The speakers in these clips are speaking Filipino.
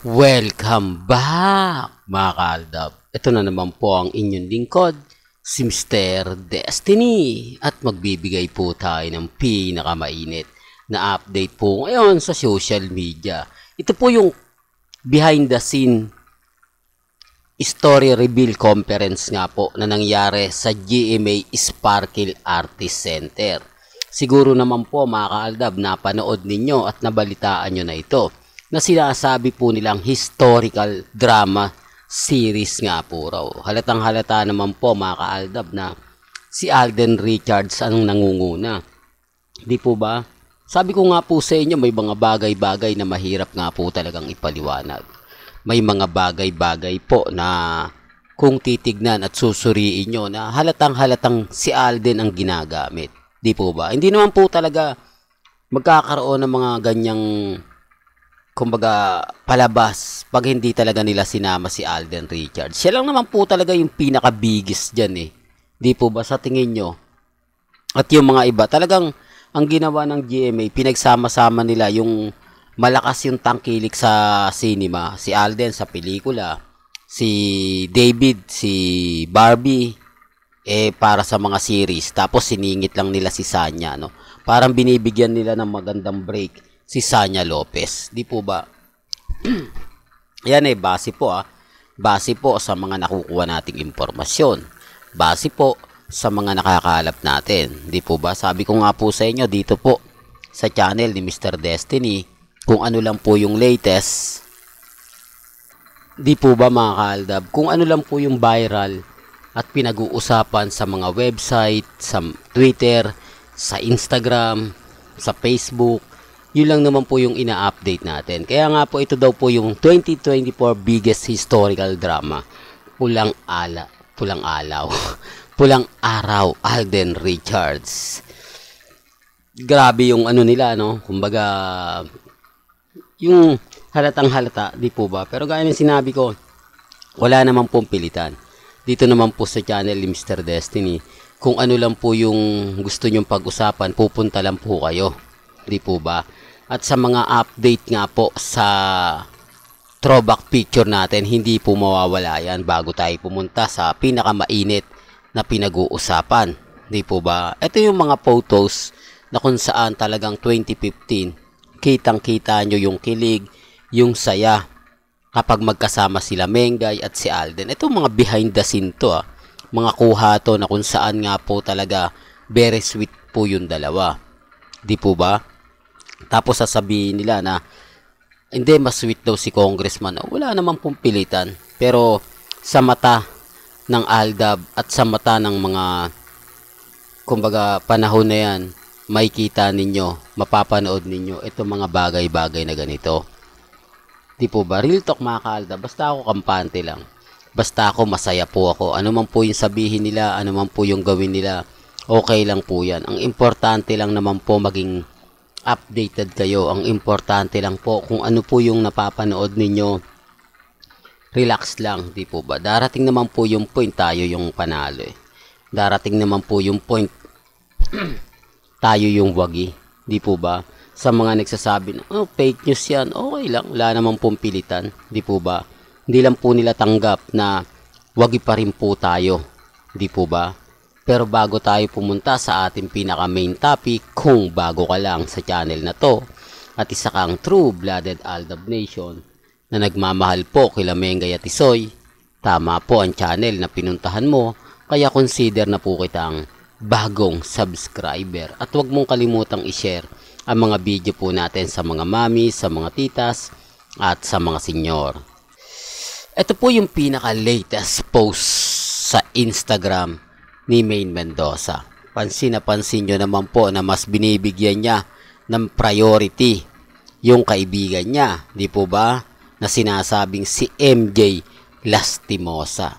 Welcome back mga kaaldab. Ito na naman po ang inyong lingkod, si Mr. Destiny. At magbibigay po tayo ng pinakamainit na update po ngayon sa social media. Ito po yung behind the scene story reveal conference nga po na nangyari sa GMA Sparkle Artist Center. Siguro naman po mga kaaldab, napanood ninyo at nabalitaan nyo na ito, na sinasabi po nilang historical drama series nga po raw. Halatang halata naman po mga kaaldab na si Alden Richards ang nangunguna. Di po ba? Sabi ko nga po sa inyo, may mga bagay-bagay na mahirap nga po talagang ipaliwanag. May mga bagay-bagay po na kung titignan at susuriin nyo na halatang-halatang si Alden ang ginagamit. Di po ba? Hindi naman po talaga magkakaroon ng mga ganyang kumbaga palabas pag hindi talaga nila sinama si Alden Richards. Siya lang naman po talaga yung pinaka-biggest dyan eh. Di po ba sa tingin nyo? At yung mga iba, talagang ang ginawa ng GMA, pinagsama-sama nila yung malakas yung tangkilik sa cinema. Si Alden sa pelikula, si David, si Barbie, para sa mga series. Tapos siningit lang nila si Sanya, no? Parang binibigyan nila ng magandang break si Sanya Lopez. Di po ba? Yan base po Base po sa mga nakukuha nating impormasyon. Base po sa mga nakakalap natin. Di po ba? Sabi ko nga po sa inyo dito po sa channel ni Mr. Destiny kung ano lang po yung latest. Di po ba mga kaaldab? Kung ano lang po yung viral at pinag-uusapan sa mga website, sa Twitter, sa Instagram, sa Facebook, yun lang naman po yung ina-update natin. Kaya nga po ito daw po yung 2024 biggest historical drama. Pulang alaw. Pulang araw, Alden Richards. Grabe yung ano nila, no? Kumbaga, yung halatang halata, di po ba? Pero gaya ng sinabi ko, wala naman pong pilitan. Dito naman po sa channel ni Mr. Destiny, kung ano lang po yung gusto nyong pag-usapan, pupunta lang po kayo. Di po ba? At sa mga update nga po sa throwback picture natin, hindi po mawawala yan bago tayo pumunta sa pinakamainit na pinag-uusapan. Di po ba? Ito yung mga photos na kung saan talagang 2015, kitang-kita nyo yung kilig, yung saya kapag magkasama sila Mengay at si Alden. Ito mga behind the scene to mga kuha to na kung saan nga po talaga very sweet po yung dalawa. Di po ba? Tapos sasabihin nila na hindi, mas sweet daw si Congressman. Wala namang pong pilitan. Pero sa mata ng Aldab at sa mata ng mga kumbaga panahon na yan, makikita ninyo, mapapanood ninyo itong mga bagay-bagay na ganito. Di po ba? Real talk mga ka-Aldab. Basta ako kampante lang. Basta ako masaya po ako. Ano man po yung sabihin nila, ano man po yung gawin nila, okay lang po yan. Ang importante lang naman po maging updated kayo. Ang importante lang po kung ano po yung napapanood ninyo, relax lang, di po ba? Darating naman po yung point, tayo yung panalo Darating naman po yung point, tayo yung wagi, di po ba? Sa mga nagsasabi na fake news yan, okay lang, wala namang pong pilitan, di po ba? Hindi lang po nila tanggap na wagi pa rin po tayo, di po ba? Pero bago tayo pumunta sa ating pinaka main topic, kung bago ka lang sa channel na to at isa kang true-blooded Aldab Nation na nagmamahal po kila Mengay at Isoy, tama po ang channel na pinuntahan mo, kaya consider na po kitang bagong subscriber. At huwag mong kalimutang i-share ang mga video po natin sa mga mami, sa mga titas at sa mga senyor. Ito po yung pinaka latest post sa Instagram ni Maine Mendoza. Pansin na pansin nyo naman po na mas binibigyan niya ng priority yung kaibigan niya, di po ba? Na sinasabing si MJ Lastimosa.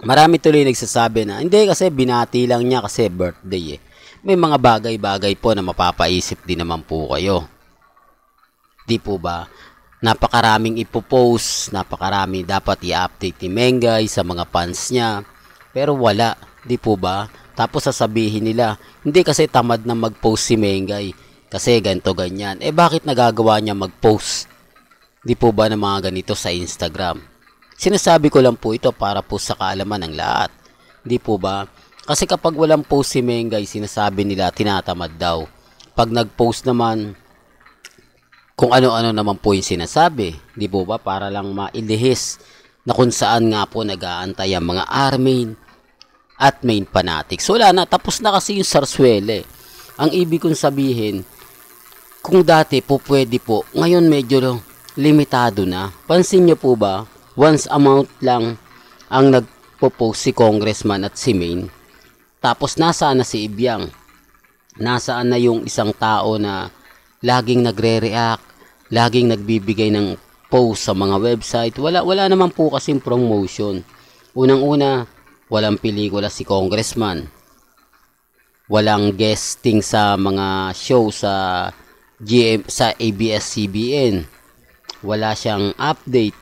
Marami tuloy nagsasabi na hindi kasi binati lang niya kasi birthday May mga bagay-bagay po na mapapaisip din naman po kayo. Di po ba? Napakaraming ipopost, napakarami dapat i-update ni Mengay sa mga fans niya. Pero wala, di po ba? Tapos sasabihin nila, hindi kasi tamad na mag-post si Mengay. Kasi ganito ganyan. Bakit nagagawa niya mag-post di po ba, ng mga ganito sa Instagram. Sinasabi ko lang po ito para po sa kaalaman ng lahat. Di po ba? Kasi kapag walang post si Mengay, sinasabi nila tinatamad daw. Pag nag-post naman, kung ano-ano naman po yung sinasabi. Di po ba? Para lang mailihis na kung saan nga po nag-aantay ang mga army at main fanatics. So wala na, tapos na kasi yung Sarsuela. Ang ibig kong sabihin, kung dati po pwede po, ngayon medyo limitado na. Pansin nyo po ba, once a month lang ang nagpo-post si Congressman at si Main. Tapos nasaan na si Ibiang? Nasaan na yung isang tao na laging nagre-react, laging nagbibigay ng post sa mga website? Wala naman po kasing promotion. Unang-una, walang pelikula si Congressman. Walang guesting sa mga show sa ABS-CBN. Wala siyang update,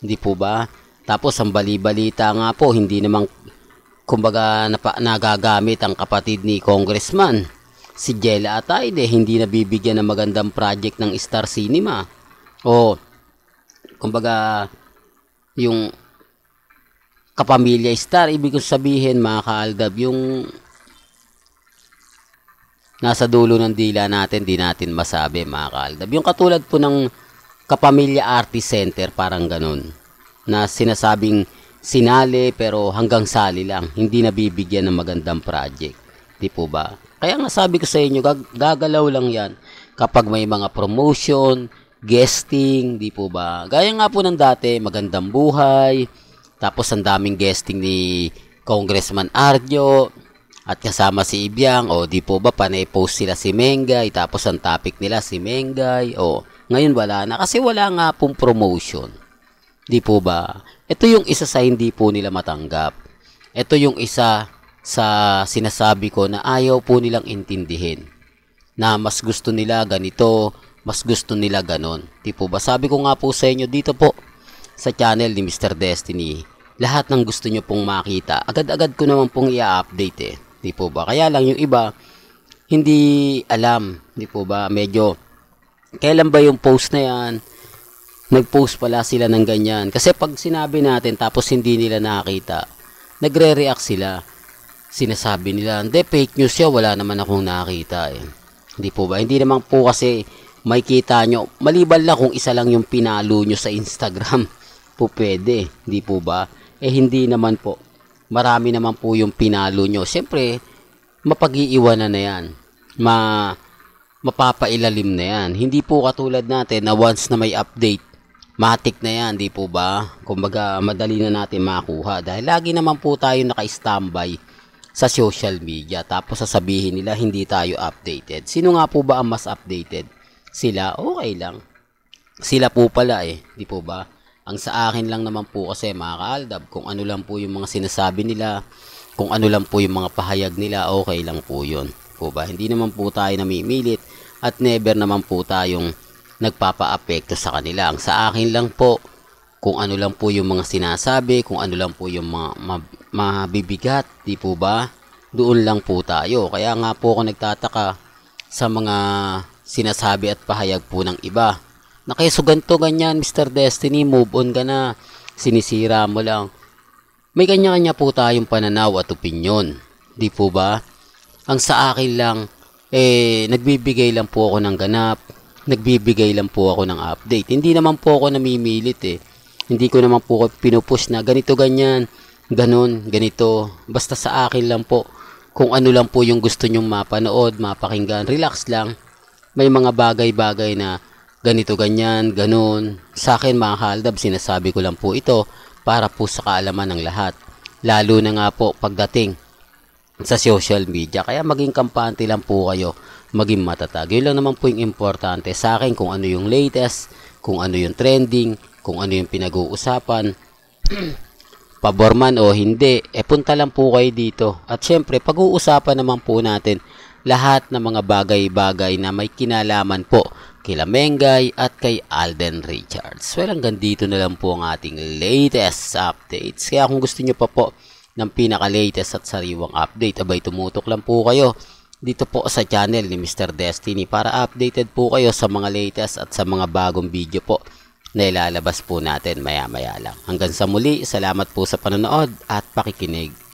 hindi po ba? Tapos ang bali-balita nga po, hindi naman kumbaga nagagamit ang kapatid ni Congressman, si Jella Ataide, hindi nabibigyan ng magandang project ng Star Cinema. O kumbaga yung Kapamilya Star, ibig kong sabihin mga kaaldab, yung nasa dulo ng dila natin, di natin masabi mga kaaldab. Yung katulad po ng Kapamilya Artist Center, parang ganun, na sinasabing sinali pero hanggang sali lang, hindi nabibigyan ng magandang project. Di po ba? Kaya nga sabi ko sa inyo, gagalaw lang yan kapag may mga promotion, guesting, di po ba? Gaya nga po ng dati, Magandang Buhay, tapos ang daming guesting ni Congressman Arjo, at kasama si Ibiang, o di po ba, panay-post sila si Mengay, tapos ang topic nila si Mengay, o ngayon wala na, kasi wala nga pong promotion. Di po ba? Ito yung isa sa hindi po nila matanggap. Ito yung isa sa sinasabi ko na ayaw po nilang intindihin. Na mas gusto nila ganito, mas gusto nila ganon. Di po ba? Sabi ko nga po sa inyo dito po sa channel ni Mr. Destiny, lahat ng gusto nyo pong makita, agad-agad ko naman pong i-update eh. Di po ba? Kaya lang yung iba, hindi alam. Di po ba? Medyo, kailan ba yung post na yan? Nag-post pala sila ng ganyan. Kasi pag sinabi natin tapos hindi nila nakita, nagre-react sila. Sinasabi nila, hindi, fake news siya, wala naman akong nakita eh. Hindi po ba? Hindi naman po kasi may kita nyo. Maliban lang kung isa lang yung pinalo nyo sa Instagram. Po pwede. Hindi po ba? Eh hindi naman po. Marami naman po yung pinalo nyo. Siyempre, mapag-iiwanan na yan. Mapapailalim na yan. Hindi po katulad natin na once na may update, matik na yan, di po ba? Kumbaga, madali na natin makuha. Dahil lagi naman po tayo naka-standby sa social media. Tapos sasabihin nila, hindi tayo updated. Sino nga po ba ang mas updated? Sila? Okay lang. Sila po pala eh, di po ba? Ang sa akin lang naman po kasi mga kaaldab, kung ano lang po yung mga sinasabi nila, kung ano lang po yung mga pahayag nila, okay lang po yun. Po ba? Hindi naman po tayo namimilit at never naman po tayong nagpapa-apekto sa kanila. Ang sa akin lang po, kung ano lang po yung mga sinasabi, kung ano lang po yung mga mabibigat, di po ba? Doon lang po tayo. Kaya nga po ako nagtataka sa mga sinasabi at pahayag po ng iba. Na keso ganito, ganyan, Mr. Destiny, move on ka na. Sinisira mo lang. May kanya-kanya po tayong pananaw at opinyon. Di po ba? Ang sa akin lang, nagbibigay lang po ako ng ganap. Nagbibigay lang po ako ng update. Hindi naman po ako namimilit eh. Hindi ko naman po pinupush na ganito, ganyan, ganon, ganito. Basta sa akin lang po. Kung ano lang po yung gusto nyong mapanood, mapakinggan, relax lang. May mga bagay-bagay na ganito, ganyan, ganon. Sa akin mga kaaldab, sinasabi ko lang po ito para po sa kaalaman ng lahat. Lalo na nga po pagdating sa social media. Kaya maging kampante lang po kayo, maging matatag. Yun lang naman po yung importante sa akin, kung ano yung latest, kung ano yung trending, kung ano yung pinag-uusapan. Pabor man o hindi, punta lang po kayo dito. At syempre, pag-uusapan naman po natin lahat ng mga bagay-bagay na may kinalaman po kila Mengay at kay Alden Richards. Well, hanggang dito na lang po ang ating latest updates. Kaya kung gusto nyo pa po ng pinaka-latest at sariwang update, abay tumutok lang po kayo dito po sa channel ni Mr. Destiny para updated po kayo sa mga latest at sa mga bagong video po na ilalabas po natin maya-maya lang. Hanggang sa muli, salamat po sa panonood at pakikinig.